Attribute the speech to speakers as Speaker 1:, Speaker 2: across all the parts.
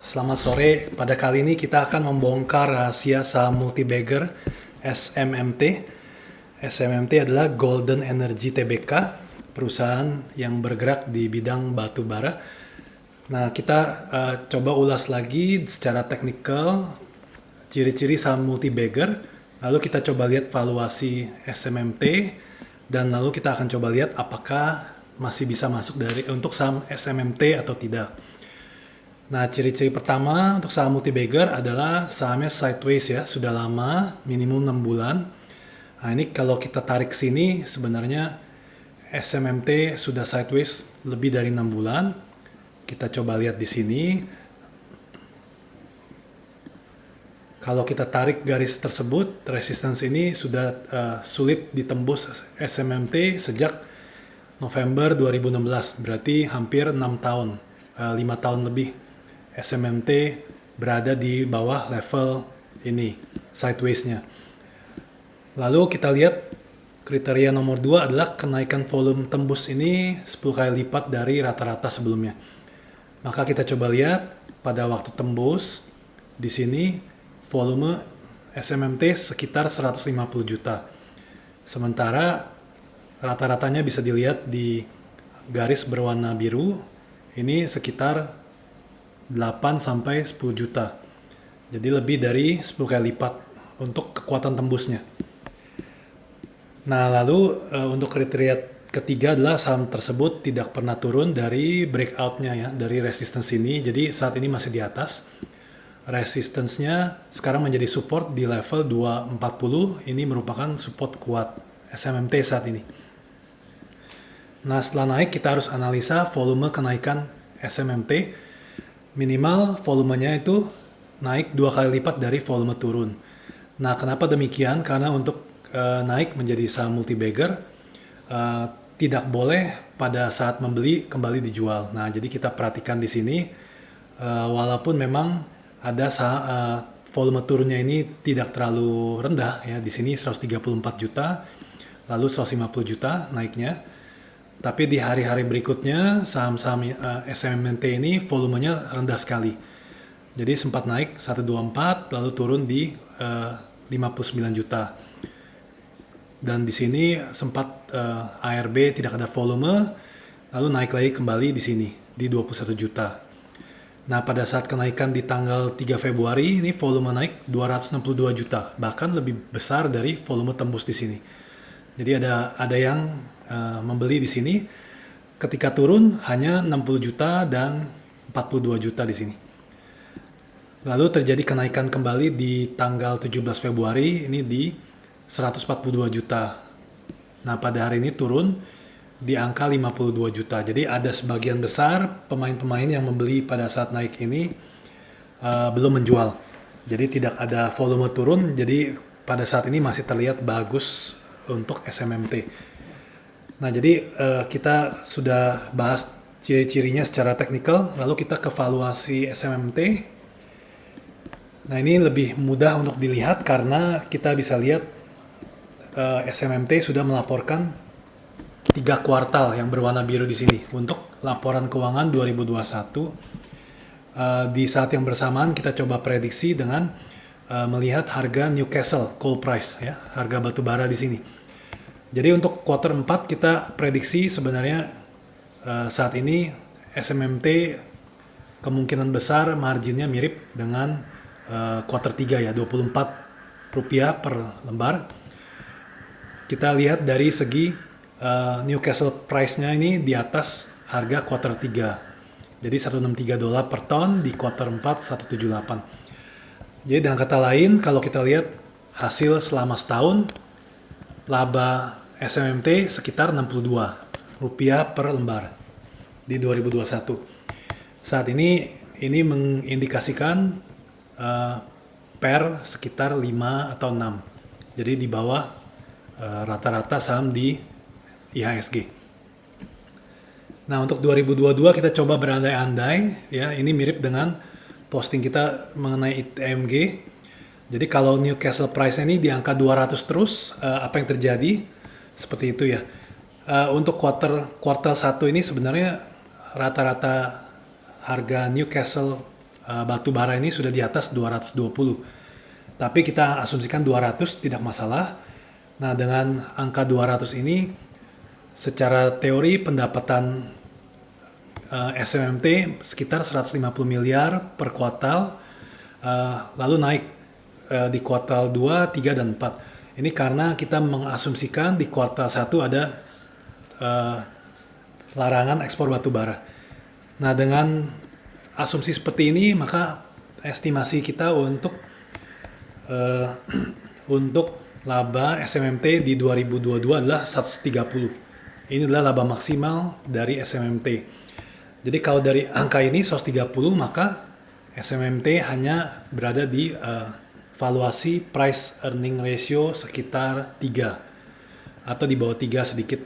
Speaker 1: Selamat sore. Pada kali ini kita akan membongkar rahasia saham multibagger SMMT. SMMT adalah Golden Energy Tbk, perusahaan yang bergerak di bidang batu bara. Nah, kita coba ulas lagi secara teknikal ciri-ciri saham multibagger. Lalu kita coba lihat valuasi SMMT dan lalu kita akan coba lihat apakah masih bisa masuk untuk saham SMMT atau tidak. Nah, ciri-ciri pertama untuk saham multibagger adalah sahamnya sideways ya, sudah lama, minimum 6 bulan. Nah, ini kalau kita tarik sini sebenarnya SMMT sudah sideways lebih dari 6 bulan. Kita coba lihat di sini. Kalau kita tarik garis tersebut, resistance ini sudah sulit ditembus SMMT sejak November 2016, berarti hampir 6 tahun, 5 tahun lebih. SMMT berada di bawah level ini, sideways-nya. Lalu kita lihat kriteria nomor 2 adalah kenaikan volume tembus ini 10 kali lipat dari rata-rata sebelumnya. Maka kita coba lihat pada waktu tembus di sini volume SMMT sekitar 150 juta. Sementara rata-ratanya bisa dilihat di garis berwarna biru, ini sekitar 8 sampai 10 juta. Jadi lebih dari 10 kali lipat untuk kekuatan tembusnya. Nah, lalu untuk kriteria ketiga adalah saham tersebut tidak pernah turun dari breakout-nya ya, dari resistance ini. Jadi saat ini masih di atas. Resistance-nya sekarang menjadi support di level 240. Ini merupakan support kuat SMMT saat ini. Nah, setelah naik kita harus analisa volume kenaikan SMMT. Minimal volumenya itu naik 2 kali lipat dari volume turun. Nah, kenapa demikian? Karena untuk naik menjadi saham multibagger tidak boleh pada saat membeli kembali dijual. Nah, jadi kita perhatikan di sini walaupun memang ada volume turunnya ini tidak terlalu rendah ya. Di sini 134 juta, lalu 150 juta naiknya. Tapi di hari-hari berikutnya saham-saham SMMT ini volumenya rendah sekali. Jadi sempat naik 124 lalu turun di 59 juta. Dan di sini sempat ARB tidak ada volume lalu naik lagi kembali di sini di 21 juta. Nah, pada saat kenaikan di tanggal 3 Februari ini volume naik 262 juta, bahkan lebih besar dari volume tembus di sini. Jadi ada yang membeli di sini. Ketika turun hanya 60 juta dan 42 juta di sini. Lalu terjadi kenaikan kembali di tanggal 17 Februari ini di 142 juta. Nah, pada hari ini turun di angka 52 juta. Jadi ada sebagian besar pemain-pemain yang membeli pada saat naik ini belum menjual. Jadi tidak ada volume turun. Jadi pada saat ini masih terlihat bagus untuk SMMT. Nah, jadi kita sudah bahas ciri-cirinya secara teknikal, lalu kita ke valuasi SMMT. Nah, ini lebih mudah untuk dilihat karena kita bisa lihat SMMT sudah melaporkan 3 kuartal yang berwarna biru di sini untuk laporan keuangan 2021. Di saat yang bersamaan kita coba prediksi dengan melihat harga Newcastle coal price ya, harga batu bara di sini. Jadi untuk quarter 4 kita prediksi sebenarnya saat ini SMMT kemungkinan besar marginnya mirip dengan quarter 3 ya, Rp24 per lembar. Kita lihat dari segi Newcastle price-nya ini di atas harga quarter 3. Jadi $163 per ton, di quarter 4 178. Jadi dengan kata lain kalau kita lihat hasil selama setahun, laba SMMT sekitar Rp62 per lembar di 2021. Saat ini mengindikasikan per sekitar 5 atau 6. Jadi di bawah rata-rata saham di IHSG. Nah, untuk 2022 kita coba berandai-andai ya, ini mirip dengan posting kita mengenai ITMG. Jadi kalau Newcastle price ini di angka 200 terus, apa yang terjadi? Seperti itu ya. Untuk kuartal 1 ini sebenarnya rata-rata harga Newcastle batu bara ini sudah di atas 220. Tapi kita asumsikan 200 tidak masalah. Nah, dengan angka 200 ini secara teori pendapatan SMMT sekitar 150 miliar per kuartal, lalu naik di kuartal 2, 3, dan 4. Ini karena kita mengasumsikan di kuartal 1 ada larangan ekspor batu bara. Nah, dengan asumsi seperti ini, maka estimasi kita untuk laba SMMT di 2022 adalah 130. Ini adalah laba maksimal dari SMMT. Jadi kalau dari angka ini 130, maka SMMT hanya berada di valuasi price earning ratio sekitar 3 atau di bawah 3 sedikit.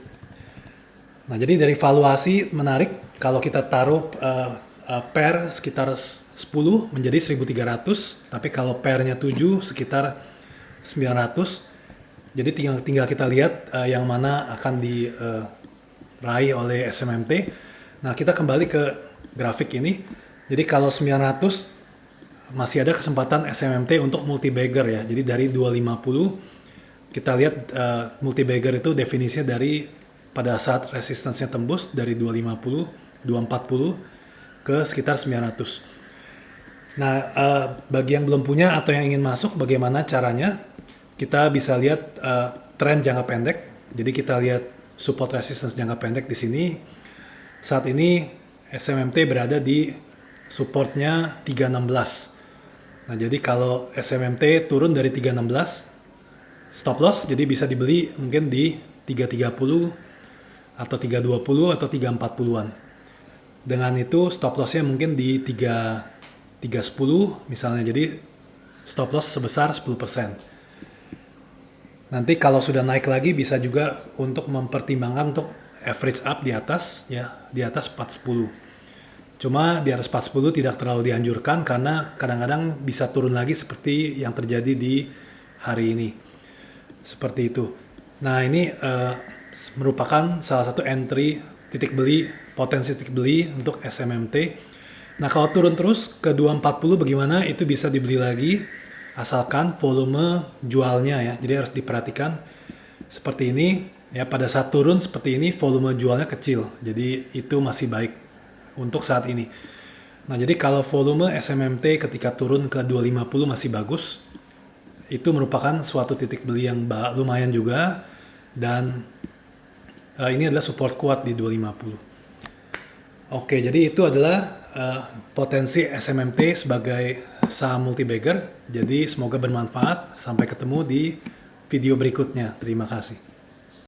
Speaker 1: Nah, jadi dari valuasi menarik kalau kita taruh pair sekitar 10 menjadi 1.300, tapi kalau pairnya 7 sekitar 900. Jadi tinggal kita lihat yang mana akan diraih oleh SMMT. Nah, kita kembali ke grafik ini. Jadi kalau 900 masih ada kesempatan SMMT untuk multi-bagger ya. Jadi dari 250 kita lihat multi-bagger itu definisinya dari pada saat resistance-nya tembus dari 250, 240 ke sekitar 900. Nah, bagi yang belum punya atau yang ingin masuk, bagaimana caranya? Kita bisa lihat tren jangka pendek. Jadi kita lihat support resistance jangka pendek di sini. Saat ini SMMT berada di supportnya 316. Nah, jadi kalau SMMT turun dari 316, stop loss, jadi bisa dibeli mungkin di 330 atau 320 atau 340-an. Dengan itu stop loss-nya mungkin di 310 misalnya, jadi stop loss sebesar 10%. Nanti kalau sudah naik lagi bisa juga untuk mempertimbangkan untuk average up di atas ya, di atas 410. Cuma di atas 410 tidak terlalu dianjurkan karena kadang-kadang bisa turun lagi seperti yang terjadi di hari ini. Seperti itu. Nah, ini merupakan salah satu entry titik beli, potensi titik beli untuk SMMT. Nah, kalau turun terus ke 240 bagaimana? Itu bisa dibeli lagi asalkan volume jualnya ya. Jadi harus diperhatikan seperti ini ya, pada saat turun seperti ini volume jualnya kecil. Jadi itu masih baik untuk saat ini. Nah, jadi kalau volume SMMT ketika turun ke 250 masih bagus, itu merupakan suatu titik beli yang lumayan juga, dan ini adalah support kuat di 250. Oke, jadi itu adalah potensi SMMT sebagai saham multi-bagger. Jadi semoga bermanfaat. Sampai ketemu di video berikutnya. Terima kasih.